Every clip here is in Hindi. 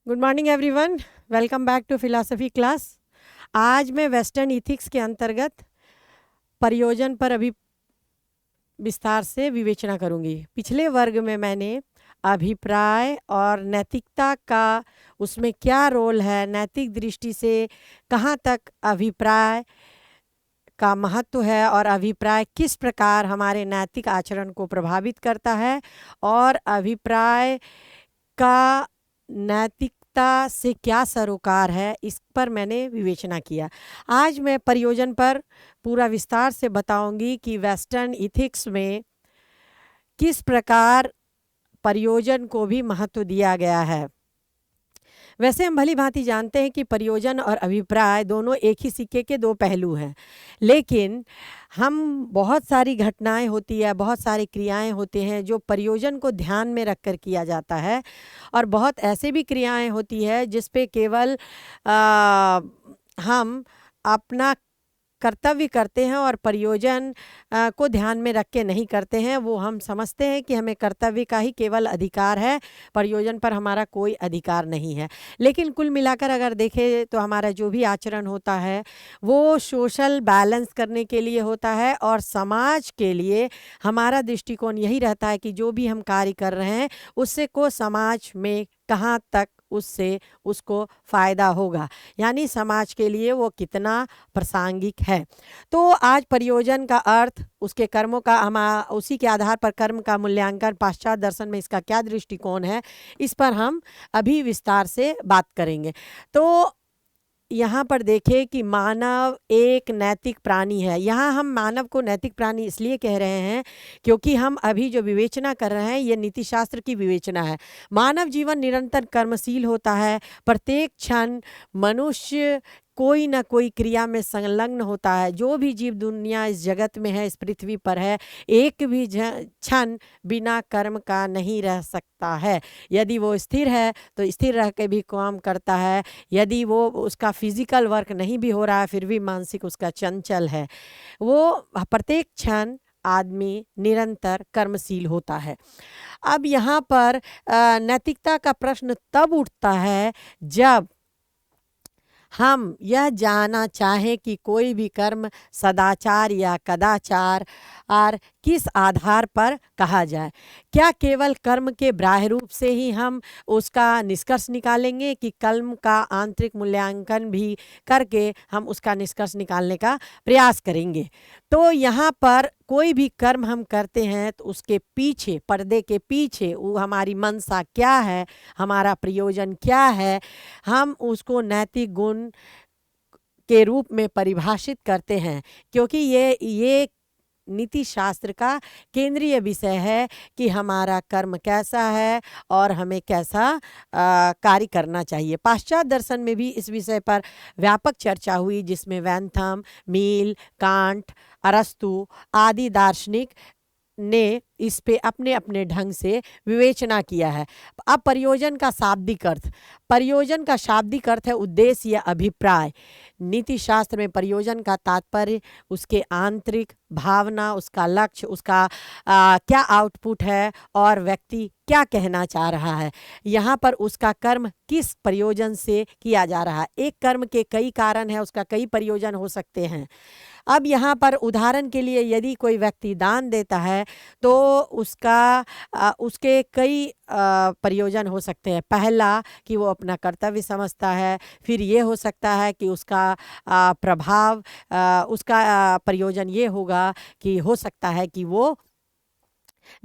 Good morning everyone. Welcome back to philosophy class. आज मैं वेस्टर्न इथिक्स के अंतर्गत प्रयोजन पर अभी विस्तार से विवेचना करूंगी। पिछले वर्ग में मैंने अभिप्राय और नैतिकता का उसमें क्या रोल है, नैतिक दृष्टि से कहाँ तक अभिप्राय का महत्व है और अभिप्राय किस प्रकार हमारे नैतिक आचरण को प्रभावित करता है और अभिप्राय का नैतिकता से क्या सरोकार है, इस पर मैंने विवेचना किया। आज मैं प्रयोजन पर पूरा विस्तार से बताऊंगी कि वेस्टर्न इथिक्स में किस प्रकार प्रयोजन को भी महत्व दिया गया है। वैसे हम भली भांति जानते हैं कि प्रयोजन और अभिप्राय दोनों एक ही सिक्के के दो पहलू हैं, लेकिन हम बहुत सारी घटनाएं होती है, बहुत सारी क्रियाएं होते हैं जो प्रयोजन को ध्यान में रखकर किया जाता है, और बहुत ऐसे भी क्रियाएं होती है जिस पे केवल हम अपना कर्तव्य करते हैं और प्रयोजन को ध्यान में रख के नहीं करते हैं। वो हम समझते हैं कि हमें कर्तव्य का ही केवल अधिकार है, प्रयोजन पर हमारा कोई अधिकार नहीं है। लेकिन कुल मिलाकर अगर देखें तो हमारा जो भी आचरण होता है वो सोशल बैलेंस करने के लिए होता है, और समाज के लिए हमारा दृष्टिकोण यही रहता है कि जो भी हम कार्य कर रहे हैं उससे को समाज में कहाँ तक उससे उसको फ़ायदा होगा, यानी समाज के लिए वो कितना प्रासंगिक है। तो आज प्रयोजन का अर्थ, उसके कर्मों का, हम उसी के आधार पर कर्म का मूल्यांकन, पाश्चात्य दर्शन में इसका क्या दृष्टिकोण है, इस पर हम अभी विस्तार से बात करेंगे। तो यहाँ पर देखें कि मानव एक नैतिक प्राणी है। यहाँ हम मानव को नैतिक प्राणी इसलिए कह रहे हैं क्योंकि हम अभी जो विवेचना कर रहे हैं ये नीति शास्त्र की विवेचना है। मानव जीवन निरंतर कर्मशील होता है। प्रत्येक क्षण मनुष्य कोई ना कोई क्रिया में संलग्न होता है। जो भी जीव दुनिया इस जगत में है, इस पृथ्वी पर है, एक भी क्षण बिना कर्म का नहीं रह सकता है। यदि वो स्थिर है तो स्थिर रह के भी काम करता है, यदि वो उसका फिजिकल वर्क नहीं भी हो रहा है फिर भी मानसिक उसका चंचल है। वो प्रत्येक क्षण आदमी निरंतर कर्मशील होता है। अब यहाँ पर नैतिकता का प्रश्न तब उठता है जब हम यह जानना चाहें कि कोई भी कर्म सदाचार या कदाचार और किस आधार पर कहा जाए। क्या केवल कर्म के बाह्य रूप से ही हम उसका निष्कर्ष निकालेंगे कि कर्म का आंतरिक मूल्यांकन भी करके हम उसका निष्कर्ष निकालने का प्रयास करेंगे। तो यहाँ पर कोई भी कर्म हम करते हैं तो उसके पीछे, पर्दे के पीछे, वो हमारी मंशा क्या है, हमारा प्रयोजन क्या है, हम उसको नैतिक गुण के रूप में परिभाषित करते हैं। क्योंकि ये नीति शास्त्र का केंद्रीय विषय है कि हमारा कर्म कैसा है और हमें कैसा कार्य करना चाहिए। पाश्चात्य दर्शन में भी इस विषय पर व्यापक चर्चा हुई, जिसमें वैंथम, मील, कांट, अरस्तु आदि दार्शनिक ने इस पे अपने अपने ढंग से विवेचना किया है। अब प्रयोजन का शाब्दिक अर्थ, प्रयोजन का शाब्दिक अर्थ है उद्देश्य या अभिप्राय। नीति शास्त्र में प्रयोजन का तात्पर्य उसके आंतरिक भावना, उसका लक्ष्य, उसका क्या आउटपुट है और व्यक्ति क्या कहना चाह रहा है। यहाँ पर उसका कर्म किस प्रयोजन से किया जा रहा है। एक कर्म के कई कारण हैं, उसका कई प्रयोजन हो सकते हैं। अब यहाँ पर उदाहरण के लिए यदि कोई व्यक्ति दान देता है तो उसके कई प्रयोजन हो सकते हैं। पहला कि वो अपना कर्तव्य समझता है, फिर ये हो सकता है कि उसका प्रभाव, उसका प्रयोजन ये होगा कि हो सकता है कि वो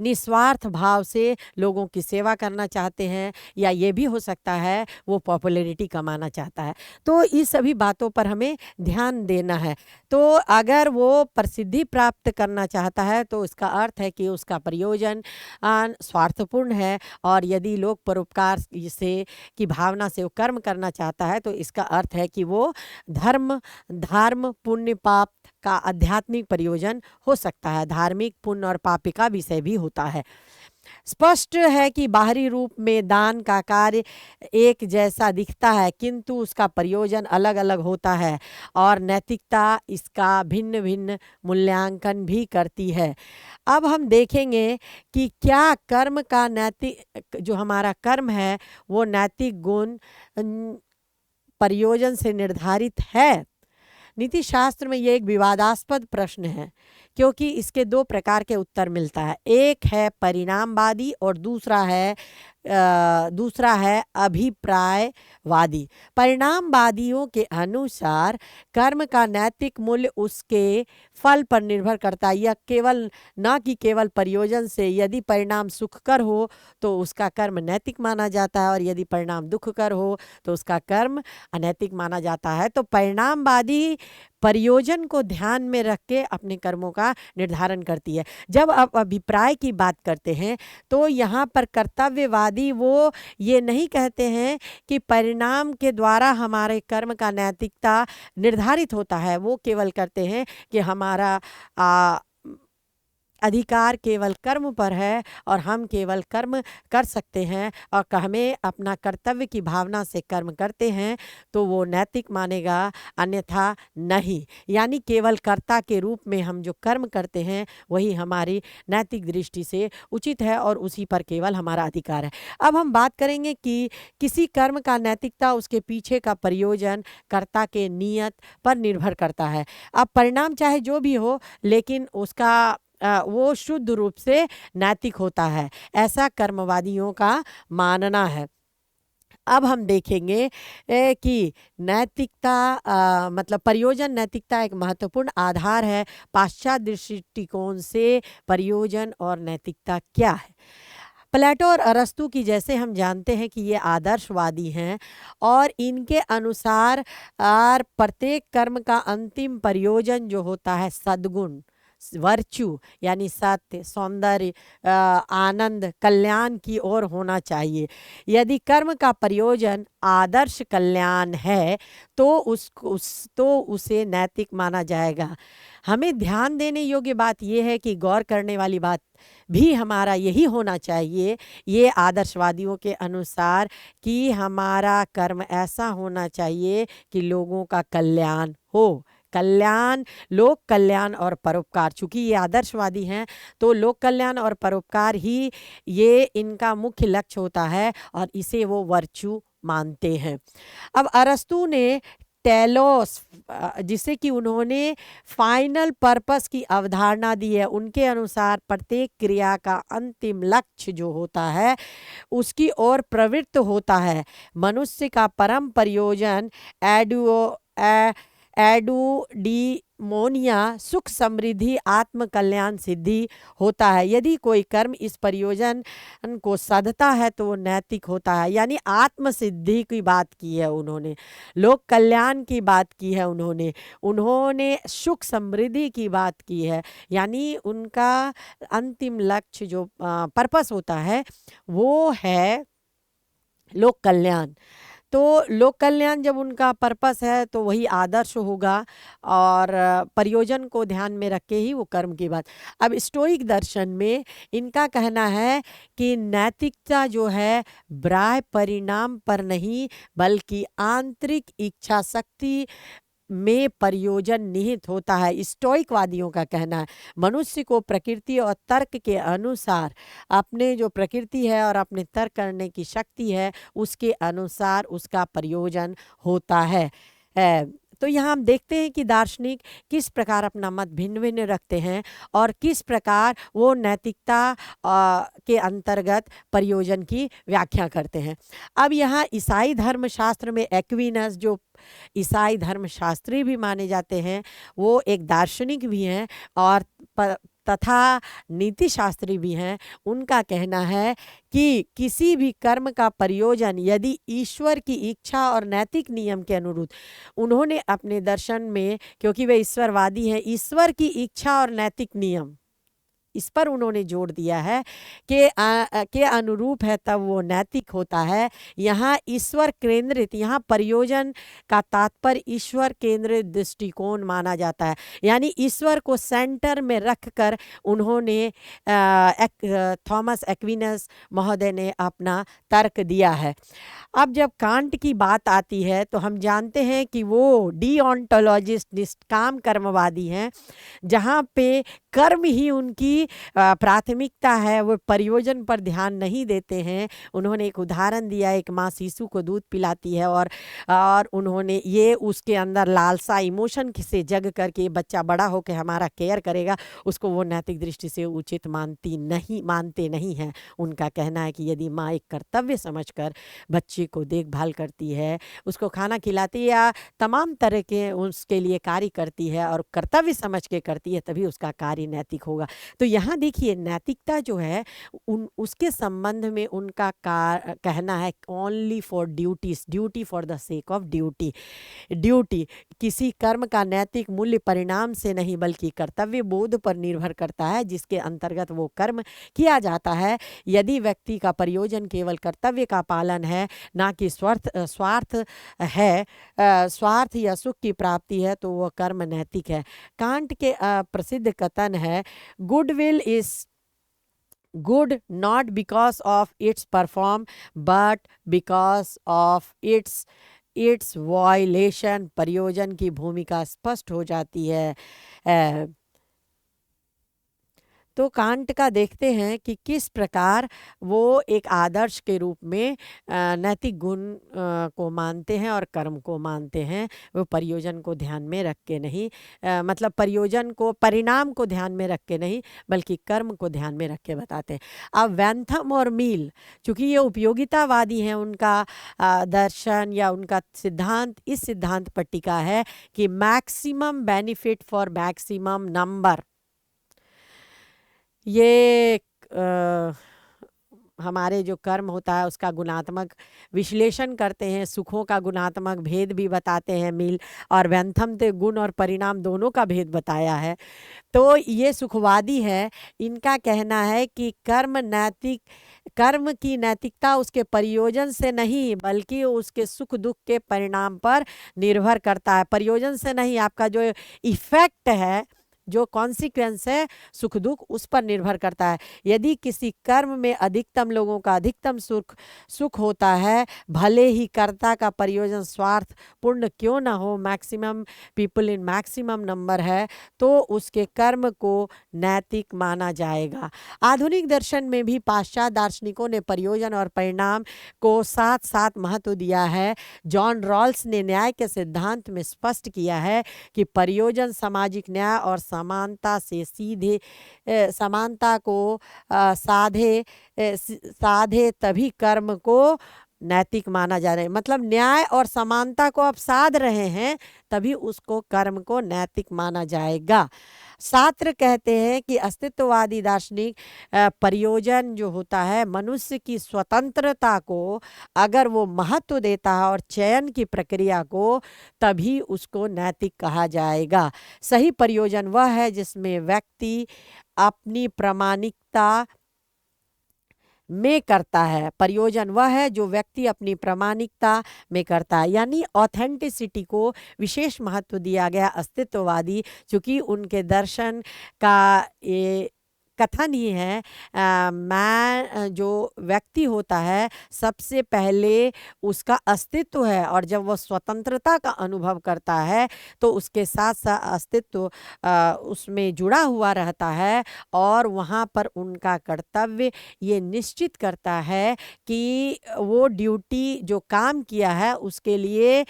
निस्वार्थ भाव से लोगों की सेवा करना चाहते हैं, या ये भी हो सकता है वो पॉपुलैरिटी कमाना चाहता है। तो इस सभी बातों पर हमें ध्यान देना है। तो अगर वो प्रसिद्धि प्राप्त करना चाहता है तो इसका अर्थ है कि उसका प्रयोजन स्वार्थपूर्ण है, और यदि लोग परोपकार से की भावना से वो कर्म करना चाहता है तो इसका अर्थ है कि वो धर्म पुण्य पाप का आध्यात्मिक प्रयोजन हो सकता है। धार्मिक पुण्य और पाप का विषय भी होता है। स्पष्ट है कि बाहरी रूप में दान का कार्य एक जैसा दिखता है, किंतु उसका प्रयोजन अलग अलग होता है और नैतिकता इसका भिन्न भिन्न मूल्यांकन भी करती है। अब हम देखेंगे कि क्या कर्म का नैतिक जो हमारा कर्म है वो नैतिक गुण प्रयोजन से निर्धारित है। नीति शास्त्र में ये एक विवादास्पद प्रश्न है, क्योंकि इसके दो प्रकार के उत्तर मिलता है। एक है परिणामवादी और दूसरा है अभिप्रायवादी। परिणामवादियों के अनुसार कर्म का नैतिक मूल्य उसके फल पर निर्भर करता है। यह केवल न कि केवल प्रयोजन से, यदि परिणाम सुखकर हो तो उसका कर्म नैतिक माना जाता है और यदि परिणाम दुखकर हो तो उसका कर्म अनैतिक माना जाता है। तो परिणामवादी प्रयोजन को ध्यान में रख के अपने कर्मों का निर्धारण करती है। जब आप अभिप्राय की बात करते हैं तो यहाँ पर कर्तव्यवादी वो ये नहीं कहते हैं कि परिणाम के द्वारा हमारे कर्म का नैतिकता निर्धारित होता है। वो केवल करते हैं कि हमारा अधिकार केवल कर्म पर है और हम केवल कर्म कर सकते हैं, और हमें अपना कर्तव्य की भावना से कर्म करते हैं तो वो नैतिक मानेगा, अन्यथा नहीं। यानी केवल कर्ता के रूप में हम जो कर्म करते हैं वही हमारी नैतिक दृष्टि से उचित है और उसी पर केवल हमारा अधिकार है। अब हम बात करेंगे कि किसी कर्म का नैतिकता उसके पीछे का प्रयोजन कर्ता के नियत पर निर्भर करता है। अब परिणाम चाहे जो भी हो, लेकिन उसका वो शुद्ध रूप से नैतिक होता है, ऐसा कर्मवादियों का मानना है। अब हम देखेंगे कि नैतिकता मतलब प्रयोजन नैतिकता एक महत्वपूर्ण आधार है। पाश्चात्य दृष्टिकोण से प्रयोजन और नैतिकता क्या है? प्लेटो और अरस्तु की जैसे हम जानते हैं कि ये आदर्शवादी हैं और इनके अनुसार प्रत्येक कर्म का अंतिम प्रयोजन जो होता है सद्गुण, वर्च्यू यानी सत्य, सौंदर्य, आनंद, कल्याण की ओर होना चाहिए। यदि कर्म का प्रयोजन आदर्श कल्याण है तो उसे नैतिक माना जाएगा। हमें ध्यान देने योग्य बात यह है कि गौर करने वाली बात भी हमारा यही होना चाहिए, ये आदर्शवादियों के अनुसार, कि हमारा कर्म ऐसा होना चाहिए कि लोगों का कल्याण हो। कल्याण, लोक कल्याण और परोपकार। चूंकि ये आदर्शवादी हैं तो लोक कल्याण और परोपकार ही ये इनका मुख्य लक्ष्य होता है और इसे वो वर्च्यू मानते हैं। अब अरस्तु ने टेलोस, जिसे कि उन्होंने फाइनल पर्पस की अवधारणा दी है, उनके अनुसार प्रत्येक क्रिया का अंतिम लक्ष्य जो होता है उसकी ओर प्रवृत्त होता है। मनुष्य का परम प्रयोजन एडुडीमोनिया, सुख समृद्धि, आत्म कल्याण सिद्धि होता है। यदि कोई कर्म इस प्रयोजन को साधता है तो वो नैतिक होता है। यानी आत्म सिद्धि की बात की है उन्होंने, लोक कल्याण की बात की है उन्होंने सुख समृद्धि की बात की है। यानी उनका अंतिम लक्ष्य जो पर्पस होता है वो है लोक कल्याण। तो लोक कल्याण जब उनका पर्पस है तो वही आदर्श होगा और प्रयोजन को ध्यान में रख के ही वो कर्म की बात। अब स्टोइक दर्शन में इनका कहना है कि नैतिकता जो है बाह्य परिणाम पर नहीं बल्कि आंतरिक इच्छा शक्ति में प्रयोजन निहित होता है। स्टोइकवादियों का कहना है मनुष्य को प्रकृति और तर्क के अनुसार, अपने जो प्रकृति है और अपने तर्क करने की शक्ति है उसके अनुसार उसका प्रयोजन होता है। तो यहाँ हम देखते हैं कि दार्शनिक किस प्रकार अपना मत भिन्न भिन्न रखते हैं और किस प्रकार वो नैतिकता के अंतर्गत प्रयोजन की व्याख्या करते हैं। अब यहाँ ईसाई धर्मशास्त्र में एक्विनस, जो ईसाई धर्मशास्त्री भी माने जाते हैं, वो एक दार्शनिक भी हैं और तथा नीति शास्त्री भी हैं। उनका कहना है कि किसी भी कर्म का प्रयोजन यदि ईश्वर की इच्छा और नैतिक नियम के अनुरूप, उन्होंने अपने दर्शन में, क्योंकि वे ईश्वरवादी हैं, ईश्वर की इच्छा और नैतिक नियम इस पर उन्होंने जोर दिया है कि के अनुरूप है तब वो नैतिक होता है। यहाँ ईश्वर केंद्रित, यहाँ प्रयोजन का तात्पर्य ईश्वर केंद्रित दृष्टिकोण माना जाता है। यानी ईश्वर को सेंटर में रखकर उन्होंने थॉमस एक्विनस महोदय ने अपना तर्क दिया है। अब जब कांट की बात आती है तो हम जानते हैं कि वो डीओंटोलॉजिस्ट, निष्काम कर्मवादी हैं, जहाँ पे कर्म ही उनकी प्राथमिकता है, वो प्रयोजन पर ध्यान नहीं देते हैं। उन्होंने एक उदाहरण दिया, एक माँ शिशु को दूध पिलाती है और उन्होंने ये उसके अंदर लालसा, इमोशन से जग करके ये बच्चा बड़ा होकर हमारा केयर करेगा, उसको वो नैतिक दृष्टि से उचित मानते नहीं हैं। उनका कहना है कि यदि माँ एक कर्तव्य समझकर बच्चे को देखभाल करती है, उसको खाना खिलाती है या तमाम तरह के उसके लिए कार्य करती है और कर्तव्य समझ के करती है, तभी उसका कार्य नैतिक होगा। तो यहाँ देखिए नैतिकता जो है उसके संबंध में उनका कहना है only for duties, duty for the sake of duty. Duty किसी कर्म का नैतिक मूल्य परिणाम से नहीं बल्कि कर्तव्य बोध पर निर्भर करता है जिसके अंतर्गत वो कर्म किया जाता है। यदि व्यक्ति का प्रयोजन केवल कर्तव्य का पालन है, ना कि स्वार्थ या सुख की प्राप्ति है, तो वह कर्म नैतिक है। कांट के प्रसिद्ध कथन है, goodwill is good not because of its perform but because of its violation। प्रयोजन की भूमिका स्पष्ट हो जाती है। तो कांट का देखते हैं कि किस प्रकार वो एक आदर्श के रूप में नैतिक गुण को मानते हैं और कर्म को मानते हैं। वो प्रयोजन को ध्यान में रख के नहीं, मतलब प्रयोजन को, परिणाम को ध्यान में रख के नहीं बल्कि कर्म को ध्यान में रख के बताते हैं। अब वेंथम और मील चूँकि ये उपयोगितावादी हैं, उनका दर्शन या उनका सिद्धांत इस सिद्धांत पर टिका है कि maximum benefit for maximum number. ये हमारे जो कर्म होता है उसका गुणात्मक विश्लेषण करते हैं, सुखों का गुणात्मक भेद भी बताते हैं मिल, और वेंथम ने गुण और परिणाम दोनों का भेद बताया है। तो ये सुखवादी है, इनका कहना है कि कर्म की नैतिकता उसके प्रयोजन से नहीं बल्कि उसके सुख दुख के परिणाम पर निर्भर करता है। प्रयोजन से नहीं, आपका जो इफेक्ट है, जो कॉन्सिक्वेंस है सुख दुख, उस पर निर्भर करता है। यदि किसी कर्म में अधिकतम लोगों का अधिकतम सुख होता है, भले ही कर्ता का प्रयोजन स्वार्थ पूर्ण क्यों ना हो, maximum people in maximum number है, तो उसके कर्म को नैतिक माना जाएगा। आधुनिक दर्शन में भी पाश्चात्य दार्शनिकों ने प्रयोजन और परिणाम को साथ साथ महत्व दिया है। जॉन रॉल्स ने न्याय के सिद्धांत में स्पष्ट किया है कि प्रयोजन सामाजिक न्याय और समानता से सीधे समानता को साधे तभी कर्म को नैतिक माना जा रहा है। मतलब न्याय और समानता को आप साध रहे हैं तभी उसको कर्म को नैतिक माना जाएगा। सात्र कहते हैं कि अस्तित्ववादी दार्शनिक प्रयोजन जो होता है मनुष्य की स्वतंत्रता को अगर वो महत्व देता है और चयन की प्रक्रिया को, तभी उसको नैतिक कहा जाएगा। सही प्रयोजन वह है जिसमें व्यक्ति अपनी प्रामाणिकता में करता है। प्रयोजन वह है जो व्यक्ति अपनी प्रामाणिकता में करता है, यानी ऑथेंटिसिटी को विशेष महत्व दिया गया। अस्तित्ववादी चूँकि उनके दर्शन का ये कथन ही है, मैं जो व्यक्ति होता है सबसे पहले उसका अस्तित्व है, और जब वह स्वतंत्रता का अनुभव करता है तो उसके साथ साथ अस्तित्व उसमें जुड़ा हुआ रहता है, और वहाँ पर उनका कर्तव्य ये निश्चित करता है कि वो ड्यूटी जो काम किया है उसके लिए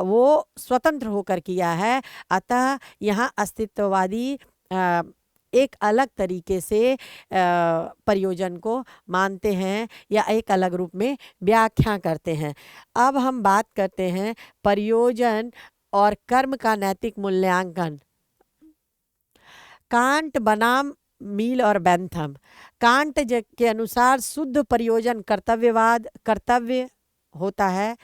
वो स्वतंत्र होकर किया है। अतः यहाँ अस्तित्ववादी एक अलग तरीके से प्रयोजन को मानते हैं या एक अलग रूप में व्याख्या करते हैं। अब हम बात करते हैं प्रयोजन और कर्म का नैतिक मूल्यांकन। कांट बनाम मील और बेंथम। कांट के अनुसार शुद्ध प्रयोजन कर्तव्य होता है,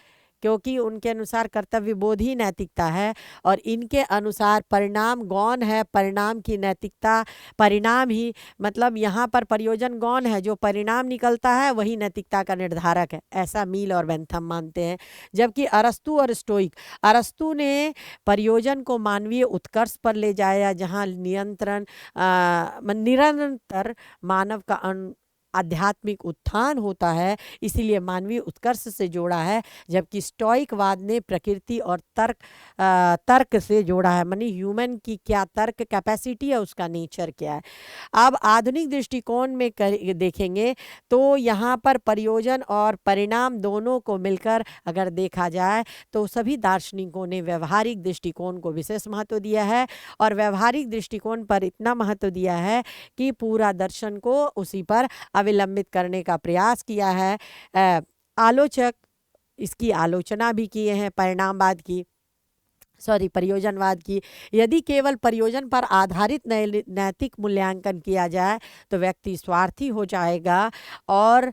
क्योंकि उनके अनुसार कर्तव्य बोध ही नैतिकता है, और इनके अनुसार परिणाम गौण है, परिणाम की नैतिकता, परिणाम ही मतलब यहाँ पर प्रयोजन गौण है, जो परिणाम निकलता है वही नैतिकता का निर्धारक है, ऐसा मील और बेंथम मानते हैं। जबकि अरस्तु और स्टोइक, अरस्तु ने प्रयोजन को मानवीय उत्कर्ष पर ले जाया, जहाँ निरंतर मानव का आध्यात्मिक उत्थान होता है, इसीलिए मानवीय उत्कर्ष से जोड़ा है। जबकि स्टोइकवाद ने प्रकृति और तर्क से जोड़ा है, मानी ह्यूमन की क्या तर्क कैपेसिटी है, उसका नेचर क्या है। अब आधुनिक दृष्टिकोण में देखेंगे तो यहाँ पर प्रयोजन और परिणाम दोनों को मिलकर अगर देखा जाए तो सभी दार्शनिकों ने व्यवहारिक दृष्टिकोण को विशेष महत्व दिया है, और व्यवहारिक दृष्टिकोण पर इतना महत्व दिया है कि पूरा दर्शन को उसी पर अवलंबित करने का प्रयास किया है। आलोचक इसकी आलोचना भी किए हैं, प्रयोजनवाद की। यदि केवल प्रयोजन पर आधारित नैतिक मूल्यांकन किया जाए तो व्यक्ति स्वार्थी हो जाएगा और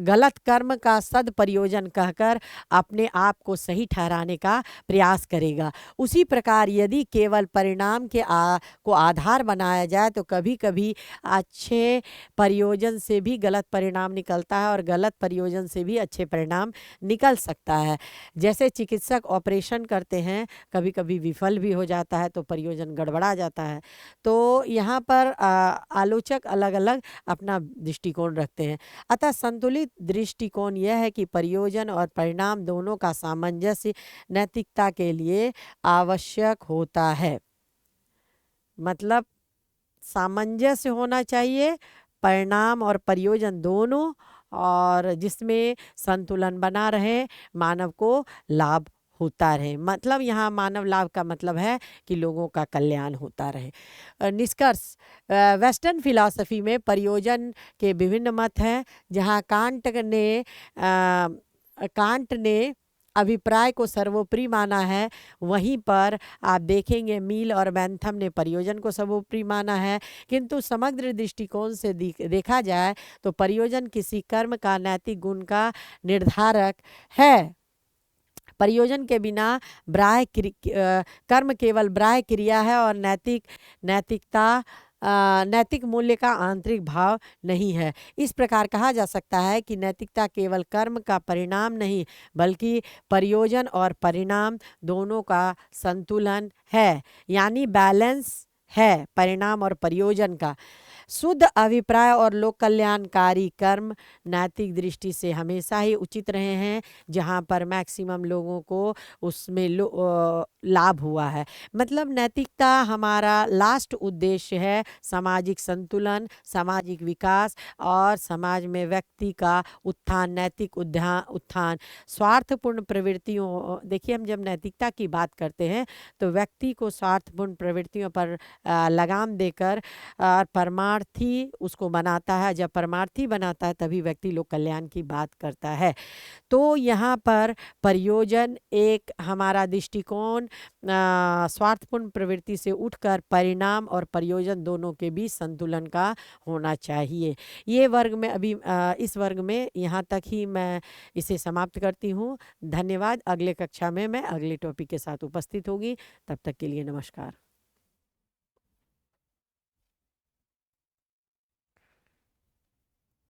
गलत कर्म का सदप्रयोजन कहकर अपने आप को सही ठहराने का प्रयास करेगा। उसी प्रकार यदि केवल परिणाम को आधार बनाया जाए तो कभी कभी अच्छे प्रयोजन से भी गलत परिणाम निकलता है, और गलत प्रयोजन से भी अच्छे परिणाम निकल सकता है। जैसे चिकित्सक ऑपरेशन करते हैं, कभी कभी विफल भी हो जाता है तो प्रयोजन गड़बड़ा जाता है। तो यहाँ पर आलोचक अलग अलग अपना दृष्टिकोण रखते हैं। अतः संतुलित दृष्टिकोण यह है कि प्रयोजन और परिणाम दोनों का सामंजस्य नैतिकता के लिए आवश्यक होता है। मतलब सामंजस्य होना चाहिए परिणाम और प्रयोजन दोनों, और जिसमें संतुलन बना रहे, मानव को लाभ होता रहे। मतलब यहाँ मानव लाभ का मतलब है कि लोगों का कल्याण होता रहे। निष्कर्ष, वेस्टर्न फिलॉसफी में प्रयोजन के विभिन्न मत हैं। जहाँ कांट ने अभिप्राय को सर्वोपरि माना है, वहीं पर आप देखेंगे मील और बेंथम ने प्रयोजन को सर्वोपरि माना है। किंतु समग्र दृष्टिकोण से देखा जाए तो प्रयोजन किसी कर्म का नैतिक गुण का निर्धारक है। प्रयोजन के बिना कर्म केवल बाह्य क्रिया है, और नैतिक मूल्य का आंतरिक भाव नहीं है। इस प्रकार कहा जा सकता है कि नैतिकता केवल कर्म का परिणाम नहीं, बल्कि प्रयोजन और परिणाम दोनों का संतुलन है, यानी बैलेंस है परिणाम और प्रयोजन का। शुद्ध अभिप्राय और लोक कल्याणकारी कर्म नैतिक दृष्टि से हमेशा ही उचित रहे हैं, जहाँ पर मैक्सिमम लोगों को उसमें लाभ हुआ है। मतलब नैतिकता हमारा लास्ट उद्देश्य है सामाजिक संतुलन, सामाजिक विकास और समाज में व्यक्ति का उत्थान, नैतिक उत्थान। स्वार्थपूर्ण प्रवृत्तियों, देखिए हम जब नैतिकता की बात करते हैं तो व्यक्ति को स्वार्थपूर्ण प्रवृत्तियों पर लगाम देकर परमार्थी उसको बनाता है। जब परमार्थी बनाता है तभी व्यक्ति लोक कल्याण की बात करता है। तो यहाँ पर प्रयोजन एक हमारा दृष्टिकोण स्वार्थपूर्ण प्रवृत्ति से उठकर परिणाम और प्रयोजन दोनों के बीच संतुलन का होना चाहिए। ये वर्ग में अभी इस वर्ग में यहाँ तक ही मैं इसे समाप्त करती हूँ। धन्यवाद। अगले कक्षा में मैं अगले टॉपिक के साथ उपस्थित होगी। तब तक के लिए नमस्कार।